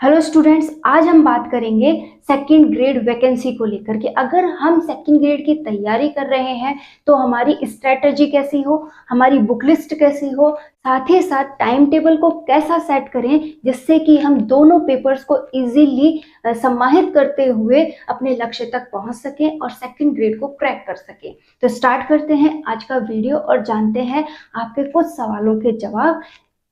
Hello students, आज हम बात करेंगे सेकंड ग्रेड वैकेंसी को लेकर के। अगर हम सेकंड ग्रेड की तैयारी कर रहे हैं तो हमारी स्ट्रेटजी कैसी हो, हमारी बुक लिस्ट कैसी हो, साथ ही साथ टाइम टेबल को कैसा सेट करें जिससे कि हम दोनों पेपर्स को इजीली समाहित करते हुए अपने लक्ष्य तक पहुंच सकें और सेकंड ग्रेड को क्रैक कर सकें। तो स्टार्ट करते हैं आज का वीडियो और जानते हैं आपके कुछ सवालों के जवाब।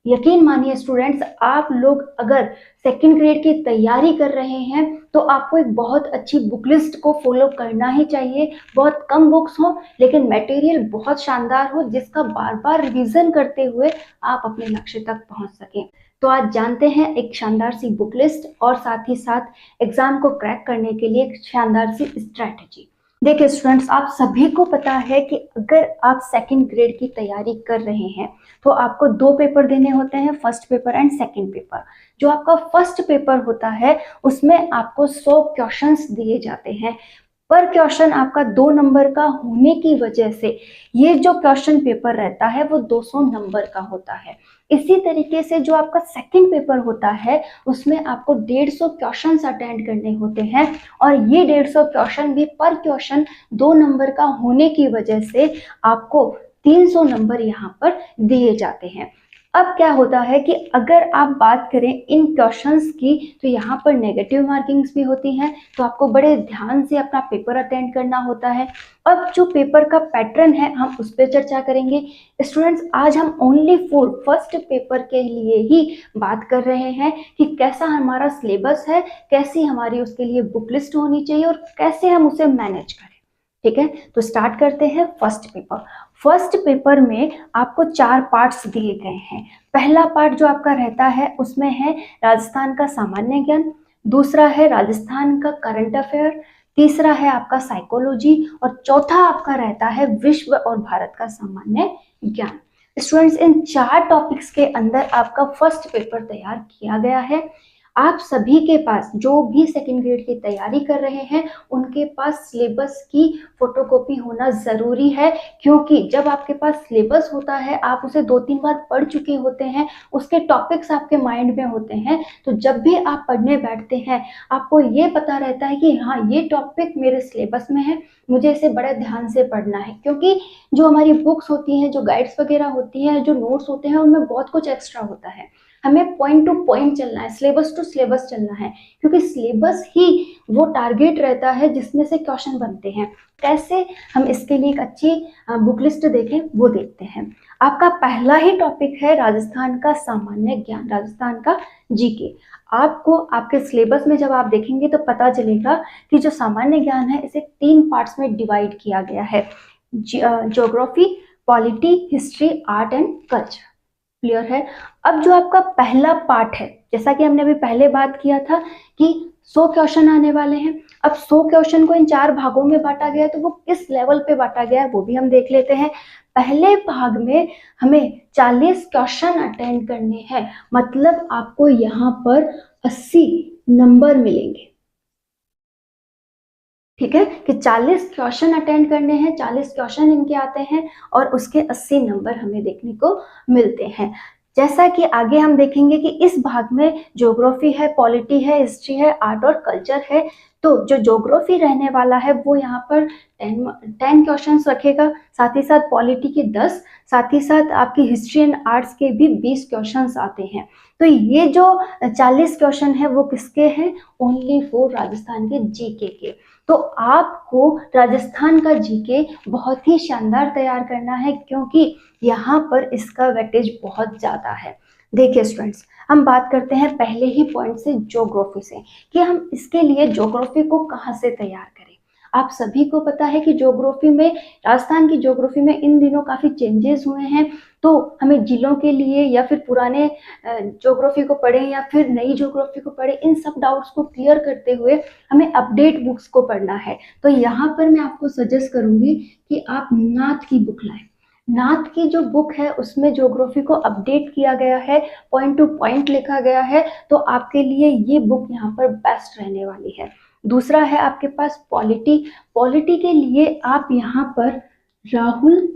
यकीन मानिए स्टूडेंट्स, आप लोग अगर सेकंड ग्रेड की तैयारी कर रहे हैं तो आपको एक बहुत अच्छी बुक लिस्ट को फॉलो करना ही चाहिए। बहुत कम बुक्स हो लेकिन मटेरियल बहुत शानदार हो जिसका बार बार रिवीजन करते हुए आप अपने लक्ष्य तक पहुंच सकें। तो आज जानते हैं एक शानदार सी बुक लिस्ट और साथ ही साथ एग्जाम को क्रैक करने के लिए एक शानदार सी स्ट्रैटेजी। देखिए स्टूडेंट्स, आप सभी को पता है कि अगर आप सेकंड ग्रेड की तैयारी कर रहे हैं तो आपको दो पेपर देने होते हैं, first paper and second paper. जो आपका फर्स्ट पेपर होता है उसमें आपको 100 क्वेश्चंस दिए जाते हैं। पर क्वेश्चन आपका 2 नंबर का होने की वजह से ये जो क्वेश्चन पेपर रहता है वो 200 नंबर का होता है। इसी तरीके से जो आपका सेकंड पेपर होता है उसमें आपको 150 क्वेश्चंस अटेंड करने होते हैं और ये 150 क्वेश्चन भी पर क्वेश्चन 2 नंबर का होने की वजह से आपको 300 नंबर यहाँ पर दिए जाते हैं। अब क्या होता है कि अगर आप बात करें इन क्वेश्चंस की तो यहाँ पर नेगेटिव मार्किंग्स भी होती हैं, तो आपको बड़े ध्यान से अपना पेपर अटेंड करना होता है। अब जो पेपर का पैटर्न है हम उस पर चर्चा करेंगे। स्टूडेंट्स, आज हम ओनली फॉर फर्स्ट पेपर के लिए ही बात कर रहे हैं कि कैसा हमारा सिलेबस है, कैसी हमारी उसके लिए बुक लिस्ट होनी चाहिए और कैसे हम उसे मैनेज करें। ठीक है, तो स्टार्ट करते हैं फर्स्ट पेपर। फर्स्ट पेपर में आपको 4 पार्ट्स दिए गए हैं। पहला पार्ट जो आपका रहता है उसमें है राजस्थान का सामान्य ज्ञान, दूसरा है राजस्थान का करंट अफेयर, तीसरा है आपका साइकोलॉजी और चौथा आपका रहता है विश्व और भारत का सामान्य ज्ञान। स्टूडेंट्स, इन 4 टॉपिक्स के अंदर आपका फर्स्ट पेपर तैयार किया गया है। आप सभी के पास जो भी सेकंड ग्रेड की तैयारी कर रहे हैं उनके पास सिलेबस की फोटोकॉपी होना जरूरी है, क्योंकि जब आपके पास सिलेबस होता है आप उसे 2-3 बार पढ़ चुके होते हैं, उसके टॉपिक्स आपके माइंड में होते हैं, तो जब भी आप पढ़ने बैठते हैं आपको ये पता रहता है कि हाँ ये टॉपिक मेरे सिलेबस में है, मुझे इसे बड़े ध्यान से पढ़ना है। क्योंकि जो हमारी बुक्स होती हैं, जो गाइड्स वगैरह होती हैं, जो नोट्स होते हैं उनमें बहुत कुछ एक्स्ट्रा होता है। हमें पॉइंट टू पॉइंट चलना है, सिलेबस टू सिलेबस चलना है, क्योंकि सिलेबस ही वो टारगेट रहता है जिसमें से क्वेश्चन बनते हैं। कैसे हम इसके लिए एक अच्छी बुक लिस्ट देखें वो देखते हैं। आपका पहला ही टॉपिक है राजस्थान का सामान्य ज्ञान, राजस्थान का जीके। आपको आपके सिलेबस में जब आप देखेंगे तो पता चलेगा कि जो सामान्य ज्ञान है इसे 3 पार्ट्स में डिवाइड किया गया है, geography, polity, history, art and culture. Clear है। अब जो आपका पहला पार्ट है, जैसा कि हमने अभी पहले बात किया था कि 100 क्वेश्चन आने वाले हैं। अब 100 क्वेश्चन को इन 4 भागों में बांटा गया है, तो वो किस लेवल पे बांटा गया है वो भी हम देख लेते हैं। पहले भाग में हमें 40 क्वेश्चन अटेंड करने हैं, मतलब आपको यहाँ पर 80 नंबर मिलेंगे। ठीक है, कि 40 क्वेश्चन अटेंड करने हैं, 40 क्वेश्चन इनके आते हैं और उसके 80 नंबर हमें देखने को मिलते हैं। जैसा कि आगे हम देखेंगे कि इस भाग में ज्योग्राफी है, पॉलिटी है, हिस्ट्री है, आर्ट और कल्चर है। तो जो ज्योग्राफी रहने वाला है वो यहाँ पर 10 क्वेश्चंस रखेगा, साथ ही साथ पॉलिटी के 10, साथ ही साथ आपकी हिस्ट्री एंड आर्ट्स के भी 20 क्वेश्चंस आते हैं। तो ये जो 40 क्वेश्चन है वो किसके हैं? ओनली फॉर राजस्थान के जीके के। तो आपको राजस्थान का जीके बहुत ही शानदार तैयार करना है, क्योंकि यहाँ पर इसका वेटेज बहुत ज़्यादा है। देखिए स्टूडेंट्स, हम बात करते हैं पहले ही पॉइंट से, ज्योग्राफी से, कि हम इसके लिए ज्योग्राफी को कहाँ से तैयार करें। आप सभी को पता है कि ज्योग्राफी में, राजस्थान की ज्योग्राफी में इन दिनों काफ़ी चेंजेस हुए हैं। तो हमें जिलों के लिए या फिर पुराने ज्योग्राफी को पढ़ें या फिर नई ज्योग्राफी को पढ़ें, इन सब डाउट्स को क्लियर करते हुए हमें अपडेट बुक्स को पढ़ना है। तो यहाँ पर मैं आपको सजेस्ट करूंगी कि आप नाथ की बुक लाएं। नाथ की जो बुक है उसमें ज्योग्राफी को अपडेट किया गया है, पॉइंट टू पॉइंट लिखा गया है, तो आपके लिए ये बुक यहाँ पर बेस्ट रहने वाली है। दूसरा है आपके पास पॉलिटी। पॉलिटी के लिए आप यहाँ पर राहुल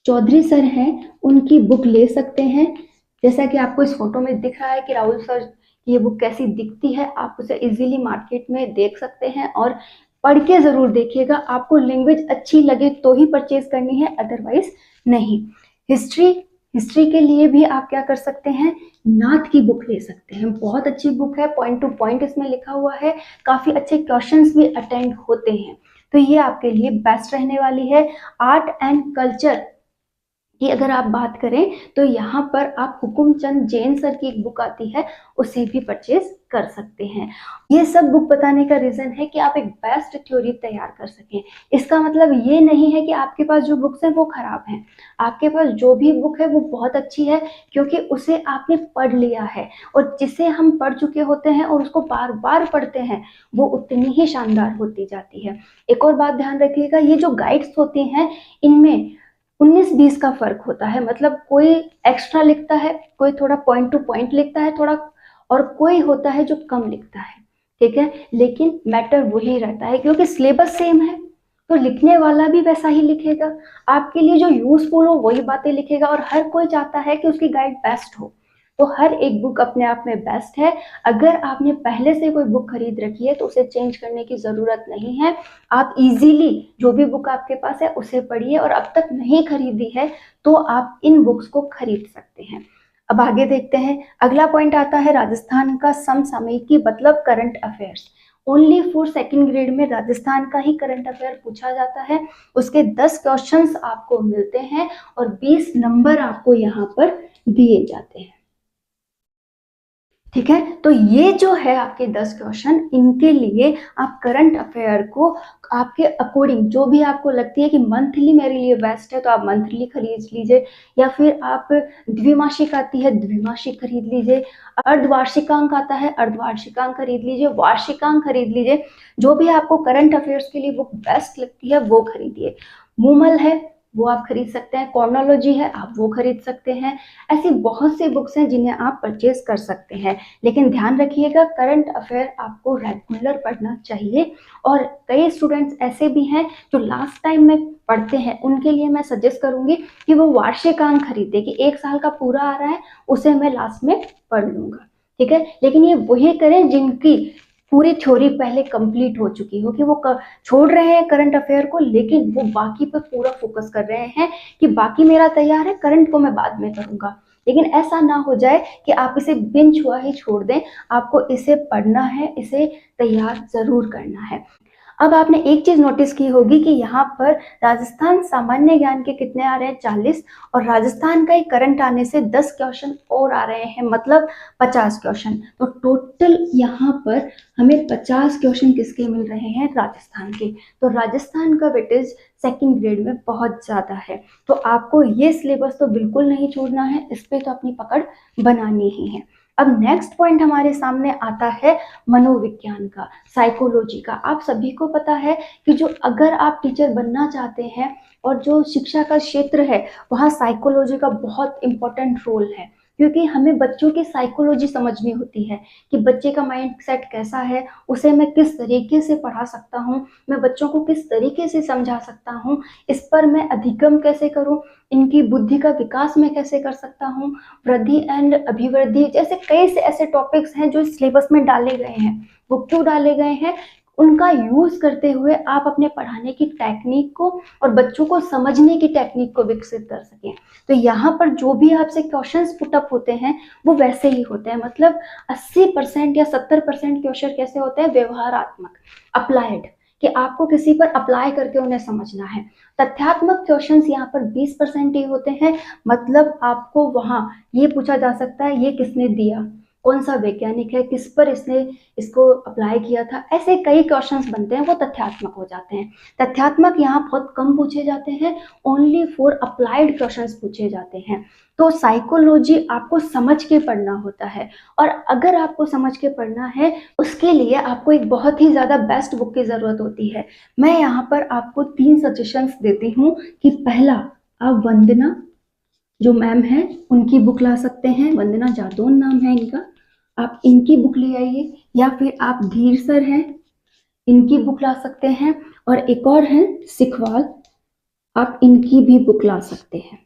चौधरी सर हैं, उनकी बुक ले सकते हैं। जैसा कि आपको इस फोटो में दिख रहा है कि राहुल सर कि ये बुक कैसी दिखती है, आप उसे इजीली मार्केट में देख सकते हैं और पढ़ के जरूर देखिएगा। आपको लैंग्वेज अच्छी लगे तो ही परचेज करनी है, अदरवाइज नहीं। हिस्ट्री हिस्ट्री के लिए भी आप क्या कर सकते हैं, नाथ की बुक ले सकते हैं। बहुत अच्छी बुक है, पॉइंट टू पॉइंट इसमें लिखा हुआ है, काफी अच्छे क्वेश्चंस भी अटेंड होते हैं, तो ये आपके लिए बेस्ट रहने वाली है। आर्ट एंड कल्चर की अगर आप बात करें तो यहाँ पर आप हुकुमचंद जैन सर की एक बुक आती है, उसे भी परचेज कर सकते हैं। ये सब बुक बताने का रीजन है कि आप एक बेस्ट थ्योरी तैयार कर सकें। इसका मतलब ये नहीं है कि आपके पास जो बुक्स हैं वो खराब हैं, आपके पास जो भी बुक है वो बहुत अच्छी है, क्योंकि उसे आपने पढ़ लिया है, और जिसे हम पढ़ चुके होते हैं और उसको बार बार पढ़ते हैं वो उतनी ही शानदार होती जाती है। एक और बात ध्यान रखिएगा, ये जो गाइड्स होती हैं इनमें 19-20 का फर्क होता है, मतलब कोई एक्स्ट्रा लिखता है, कोई थोड़ा पॉइंट टू पॉइंट लिखता है थोड़ा, और कोई होता है जो कम लिखता है, ठीक है, लेकिन मैटर वही रहता है क्योंकि सिलेबस सेम है, तो लिखने वाला भी वैसा ही लिखेगा, आपके लिए जो यूजफुल हो वही बातें लिखेगा, और हर कोई चाहता है कि उसकी गाइड बेस्ट हो, तो हर एक बुक अपने आप में बेस्ट है। अगर आपने पहले से कोई बुक खरीद रखी है तो उसे चेंज करने की जरूरत नहीं है, आप इजीली जो भी बुक आपके पास है उसे पढ़िए, और अब तक नहीं खरीदी है तो आप इन बुक्स को खरीद सकते हैं। अब आगे देखते हैं, अगला पॉइंट आता है राजस्थान का समसामयिकी मतलब current affairs. Only for second grade में राजस्थान का ही करंट अफेयर पूछा जाता है, उसके 10 क्वेश्चंस आपको मिलते हैं और 20 नंबर आपको यहाँ पर दिए जाते हैं, ठीक है। तो ये जो है आपके 10 क्वेश्चन, इनके लिए आप करंट अफेयर को आपके अकॉर्डिंग जो भी आपको लगती है कि मंथली मेरे लिए बेस्ट है तो आप मंथली खरीद लीजिए, या फिर आप द्विमासिक आती है द्विमासिक खरीद लीजिए, अर्धवार्षिकांक आता है अर्धवार्षिकांक खरीद लीजिए, वार्षिकांक खरीद लीजिए, जो भी आपको करंट अफेयर्स के लिए बुक बेस्ट लगती है वो खरीदिए। मूमल है वो आप खरीद सकते हैं, कॉर्नोलॉजी है आप वो खरीद सकते हैं, ऐसी बहुत सी बुक्स हैं जिन्हें आप परचेज कर सकते हैं, लेकिन ध्यान रखिएगा करंट अफेयर आपको रेगुलर पढ़ना चाहिए। और कई स्टूडेंट्स ऐसे भी हैं जो लास्ट टाइम में पढ़ते हैं, उनके लिए मैं सजेस्ट करूंगी कि वो वार्षिकांक खरीदे, कि 1 साल का पूरा आ रहा है उसे मैं लास्ट में पढ़ लूंगा, ठीक है, लेकिन ये वही करें जिनकी पूरी थ्योरी पहले कंप्लीट हो चुकी हो, कि वो छोड़ रहे हैं करंट अफेयर को लेकिन वो बाकी पर पूरा फोकस कर रहे हैं कि बाकी मेरा तैयार है, करंट को मैं बाद में करूंगा। लेकिन ऐसा ना हो जाए कि आप इसे बिन छुआ ही छोड़ दें, आपको इसे पढ़ना है, इसे तैयार जरूर करना है। अब आपने एक चीज नोटिस की होगी कि यहाँ पर राजस्थान सामान्य ज्ञान के कितने आ रहे हैं 40, और राजस्थान का ही करंट आने से 10 क्वेश्चन और आ रहे हैं, मतलब 50 क्वेश्चन, तो टोटल यहाँ पर हमें 50 क्वेश्चन किसके मिल रहे हैं, राजस्थान के। तो राजस्थान का वेटेज सेकंड ग्रेड में बहुत ज्यादा है, तो आपको ये सिलेबस तो बिल्कुल नहीं छोड़ना है, इस पे तो अपनी पकड़ बनानी ही है। अब नेक्स्ट पॉइंट हमारे सामने आता है मनोविज्ञान का, साइकोलॉजी का। आप सभी को पता है कि जो अगर आप टीचर बनना चाहते हैं और जो शिक्षा का क्षेत्र है वहाँ साइकोलॉजी का बहुत इंपॉर्टेंट रोल है, क्योंकि हमें बच्चों की साइकोलॉजी समझनी होती है कि बच्चे का माइंड सेट कैसा है, उसे मैं किस तरीके से पढ़ा सकता हूँ, मैं बच्चों को किस तरीके से समझा सकता हूँ, इस पर मैं अधिगम कैसे करूँ, इनकी बुद्धि का विकास मैं कैसे कर सकता हूँ, वृद्धि एंड अभिवृद्धि जैसे कई से ऐसे टॉपिक्स हैं जो सिलेबस में डाले गए हैं। वो क्यों डाले गए हैं, उनका यूज करते हुए आप अपने पढ़ाने की टेक्निक को और बच्चों को समझने की टेक्निक को विकसित कर सकें। तो यहाँ पर जो भी आपसे क्वेश्चंस पुटअप होते हैं वो वैसे ही होते हैं, मतलब 80% या 70% क्वेश्चन कैसे होते हैं, व्यवहारात्मक, अप्लाइड, कि आपको किसी पर अप्लाई करके उन्हें समझना है। तथ्यात्मक क्वेश्चंस यहाँ पर 20% ही होते हैं, मतलब आपको वहां ये पूछा जा सकता है ये किसने दिया, कौन सा वैज्ञानिक है, किस पर इसने इसको अप्लाई किया था, ऐसे कई क्वेश्चंस बनते हैं, वो तथ्यात्मक हो जाते हैं। तथ्यात्मक यहाँ बहुत कम पूछे जाते हैं, ओनली फॉर अप्लाइड क्वेश्चंस पूछे जाते हैं। तो साइकोलॉजी आपको समझ के पढ़ना होता है, और अगर आपको समझ के पढ़ना है उसके लिए आपको एक बहुत ही ज्यादा बेस्ट बुक की जरूरत होती है। मैं यहाँ पर आपको 3 सजेशंस देती हूँ कि पहला, आप वंदना जो मैम है उनकी बुक ला सकते हैं, वंदना जादौन नाम है इनका, आप इनकी बुक ले आइए, या फिर आप धीर सर हैं इनकी बुक ला सकते हैं, और एक और है सिखवाल, आप इनकी भी बुक ला सकते हैं।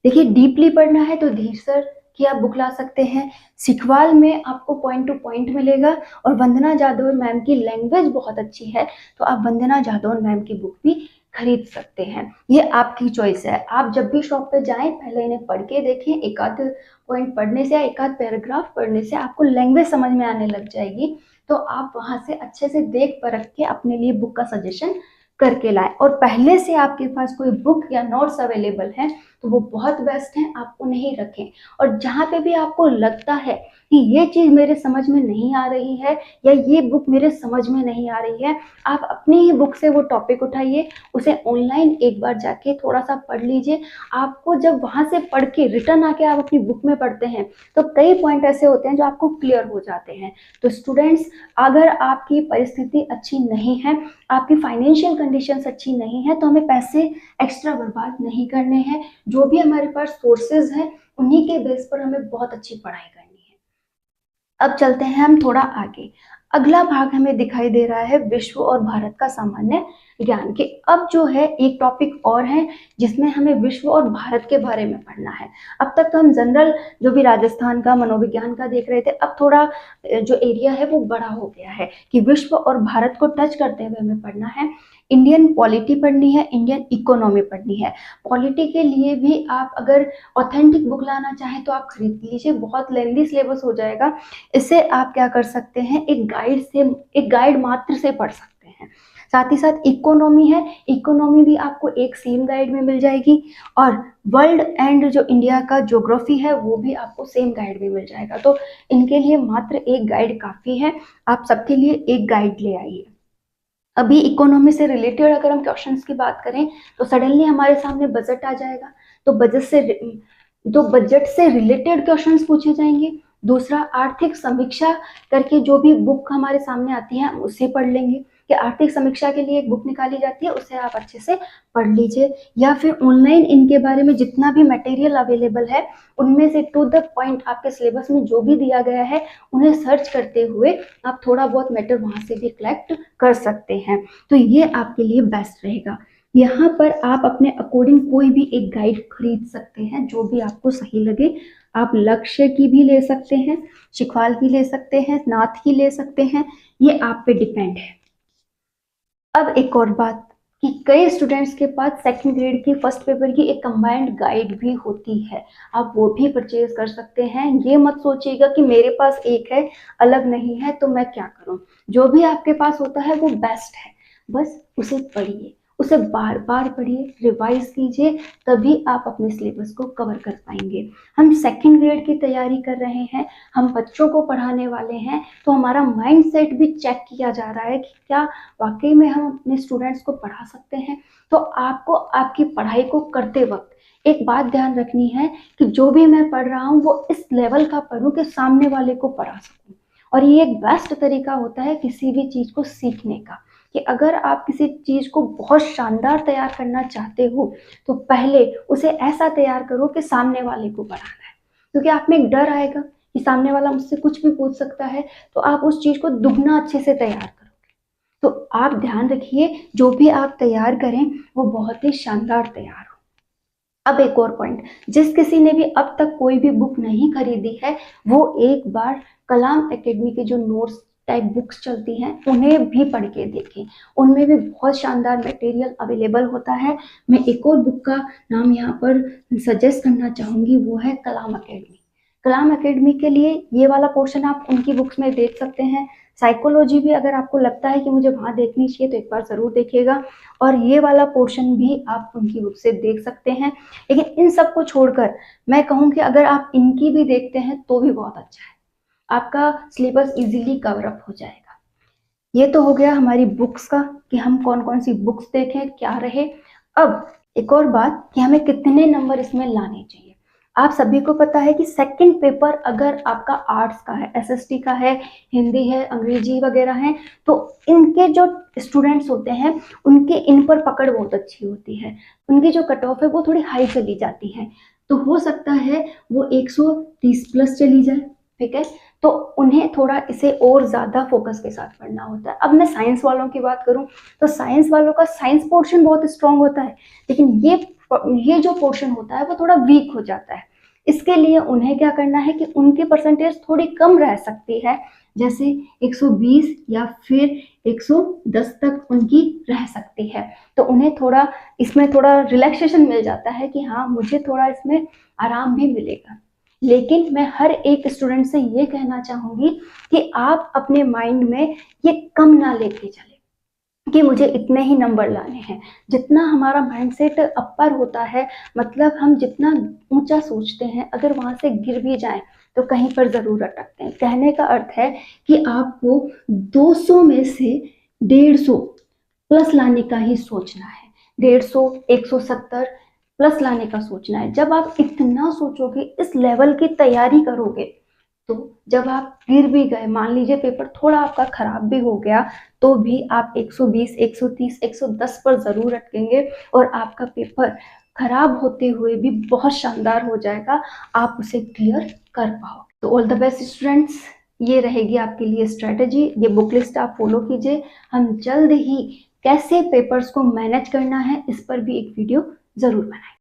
देखिए डीपली पढ़ना है तो धीर सर कि आप बुक ला सकते हैं। सिखवाल में आपको पॉइंट टू पॉइंट मिलेगा, और वंदना जादव मैम की लैंग्वेज बहुत अच्छी है, तो आप वंदना जादव मैम की बुक भी खरीद सकते हैं। ये आपकी चॉइस है। आप जब भी शॉप पे जाएं पहले इन्हें पढ़ के देखें। एक आध पॉइंट पढ़ने से या एक आध पैराग्राफ पढ़ने से आपको लैंग्वेज समझ में आने लग जाएगी, तो आप वहां से अच्छे से देख परख के अपने लिए बुक का सजेशन करके लाएं। और पहले से आपके पास कोई बुक या नोट्स अवेलेबल है तो वो बहुत बेस्ट है, आप उन्हें रखें। और जहाँ पे भी आपको लगता है कि ये चीज मेरे समझ में नहीं आ रही है या ये बुक मेरे समझ में नहीं आ रही है, आप अपनी ही बुक से वो टॉपिक उठाइए, उसे ऑनलाइन एक बार जाके थोड़ा सा पढ़ लीजिए। आपको जब वहां से पढ़ के रिटर्न आके आप अपनी बुक में पढ़ते हैं तो कई पॉइंट ऐसे होते हैं जो आपको क्लियर हो जाते हैं। तो स्टूडेंट्स, अगर आपकी परिस्थिति अच्छी नहीं है, आपकी फाइनेंशियल कंडीशंस अच्छी नहीं है, तो हमें पैसे एक्स्ट्रा बर्बाद नहीं करने हैं। जो भी हमारे पास सोर्सेज हैं उन्हीं के बेस पर हमें बहुत अच्छी पढ़ाई करनी है। अब चलते हैं हम थोड़ा आगे। अगला भाग हमें दिखाई दे रहा है विश्व और भारत का सामान्य ज्ञान के। अब जो है एक टॉपिक और है जिसमें हमें विश्व और भारत के बारे में पढ़ना है। अब तक तो हम जनरल जो भी राजस्थान का मनोविज्ञान का देख रहे थे, अब थोड़ा जो एरिया है वो बड़ा हो गया है कि विश्व और भारत को टच करते हुए हमें पढ़ना है। इंडियन पॉलिटी पढ़नी है, इंडियन इकोनॉमी पढ़नी है। पॉलिटी के लिए भी आप अगर ऑथेंटिक बुक लाना चाहें तो आप खरीद लीजिए, बहुत लेंदी सिलेबस हो जाएगा। इसे आप क्या कर सकते हैं, एक गाइड मात्र से पढ़ सकते हैं। साथ ही साथ इकोनॉमी है, इकोनॉमी भी आपको एक सेम गाइड में मिल जाएगी। और वर्ल्ड एंड जो इंडिया का ज्योग्राफी है वो भी आपको सेम गाइड में मिल जाएगा। तो इनके लिए मात्र एक गाइड काफी है, आप सबके लिए एक गाइड ले आइए। अभी इकोनॉमी से रिलेटेड अगर हम क्वेश्चंस की बात करें तो सडनली हमारे सामने बजट आ जाएगा, तो बजट से रिलेटेड क्वेश्चंस पूछे जाएंगे। दूसरा, आर्थिक समीक्षा करके जो भी बुक हमारे सामने आती है हम उसे पढ़ लेंगे कि आर्थिक समीक्षा के लिए एक बुक निकाली जाती है, उसे आप अच्छे से पढ़ लीजिए। या फिर ऑनलाइन इनके बारे में जितना भी मटेरियल अवेलेबल है उनमें से टू द पॉइंट आपके सिलेबस में जो भी दिया गया है उन्हें सर्च करते हुए आप थोड़ा बहुत मैटर वहां से भी कलेक्ट कर सकते हैं। तो ये आपके लिए बेस्ट रहेगा। यहाँ पर आप अपने अकॉर्डिंग कोई भी एक गाइड खरीद सकते हैं जो भी आपको सही लगे। आप लक्ष्य की भी ले सकते हैं, शिखवाल की ले सकते हैं, नाथ की ले सकते हैं, ये आप पे डिपेंड है। अब एक और बात कि कई स्टूडेंट्स के पास सेकंड ग्रेड की फर्स्ट पेपर की एक कंबाइंड गाइड भी होती है, आप वो भी परचेज कर सकते हैं। ये मत सोचिएगा कि मेरे पास एक है अलग नहीं है तो मैं क्या करूं। जो भी आपके पास होता है वो बेस्ट है, बस उसे पढ़िए, उसे बार बार पढ़िए, रिवाइज कीजिए, तभी आप अपने सिलेबस को कवर कर पाएंगे। हम सेकंड ग्रेड की तैयारी कर रहे हैं, हम बच्चों को पढ़ाने वाले हैं, तो हमारा माइंडसेट भी चेक किया जा रहा है कि क्या वाकई में हम अपने स्टूडेंट्स को पढ़ा सकते हैं। तो आपको आपकी पढ़ाई को करते वक्त एक बात ध्यान रखनी है कि जो भी मैं पढ़ रहा हूँ वो इस लेवल का पढूं कि सामने वाले को पढ़ा सकूं। और ये एक बेस्ट तरीका होता है किसी भी चीज को सीखने का, कि अगर आप किसी चीज को बहुत शानदार तैयार करना चाहते हो तो पहले उसे ऐसा तैयार करो कि सामने वाले को पढ़ाना है। क्योंकि आप में एक डर आएगा कि सामने वाला मुझसे कुछ भी पूछ सकता है, तो आप उस चीज को दुगना अच्छे से तैयार करोगे। तो आप ध्यान रखिए जो भी आप तैयार करें वो बहुत ही शानदार तैयार हो। अब एक और पॉइंट, जिस किसी ने भी अब तक कोई भी बुक नहीं खरीदी है वो एक बार कलाम एकेडमी के जो नोट्स टाइप बुक्स चलती हैं उन्हें भी पढ़ के देखें, उनमें भी बहुत शानदार मटेरियल अवेलेबल होता है। मैं एक और बुक का नाम यहाँ पर सजेस्ट करना चाहूँगी, वो है कलाम एकेडमी। कलाम एकेडमी के लिए ये वाला पोर्शन आप उनकी बुक्स में देख सकते हैं। साइकोलॉजी भी अगर आपको लगता है कि मुझे वहाँ देखनी चाहिए तो एक बार ज़रूर देखिएगा, और ये वाला पोर्शन भी आप उनकी बुक से देख सकते हैं। लेकिन इन सब को छोड़कर मैं कहूँ कि अगर आप इनकी भी देखते हैं तो भी बहुत अच्छा है, आपका सिलेबस इजीली कवर अप हो जाएगा। ये तो हो गया हमारी बुक्स का कि हम कौन कौन सी बुक्स देखें, क्या रहे। अब एक और बात कि हमें कितने नंबर इसमें लाने चाहिए। आप सभी को पता है कि सेकंड पेपर अगर आपका आर्ट्स का है, एसएसटी का है, हिंदी है, अंग्रेजी वगैरह है, तो इनके जो स्टूडेंट्स होते हैं उनके इन पर पकड़ बहुत अच्छी होती है, उनकी जो कट ऑफ है वो थोड़ी हाई चली जाती है। तो हो सकता है वो 130 प्लस चली जाए, ठीक है। तो उन्हें थोड़ा इसे और ज़्यादा फोकस के साथ पढ़ना होता है। अब मैं साइंस वालों की बात करूं तो साइंस वालों का साइंस पोर्शन बहुत स्ट्रांग होता है, लेकिन ये जो पोर्शन होता है वो थोड़ा वीक हो जाता है। इसके लिए उन्हें क्या करना है कि उनकी परसेंटेज थोड़ी कम रह सकती है, जैसे 120 या फिर 110 तक उनकी रह सकती है। तो उन्हें थोड़ा इसमें थोड़ा रिलैक्सेशन मिल जाता है कि हाँ मुझे थोड़ा इसमें आराम भी मिलेगा। लेकिन मैं हर एक स्टूडेंट से ये कहना चाहूंगी कि आप अपने माइंड में ये कम ना लेके चले कि मुझे इतने ही नंबर लाने हैं। जितना हमारा माइंडसेट अपर होता है, मतलब हम जितना ऊंचा सोचते हैं, अगर वहां से गिर भी जाएं तो कहीं पर जरूर अटकते हैं। कहने का अर्थ है कि आपको 200 में से 150 प्लस लाने का ही सोचना है, 150 170 प्लस लाने का सोचना है। जब आप इतना सोचोगे, इस लेवल की तैयारी करोगे, तो जब आप गिर भी गए, मान लीजिए पेपर थोड़ा आपका खराब भी हो गया, तो भी आप 120 130 110 पर जरूर अटकेंगे और आपका पेपर खराब होते हुए भी बहुत शानदार हो जाएगा, आप उसे क्लियर कर पाओगे। तो ऑल द बेस्ट स्टूडेंट्स, ये रहेगी आपके लिए स्ट्रेटेजी, ये बुक लिस्ट आप फॉलो कीजिए। हम जल्द ही कैसे पेपर्स को मैनेज करना है इस पर भी एक वीडियो जरूर बनाएंगे।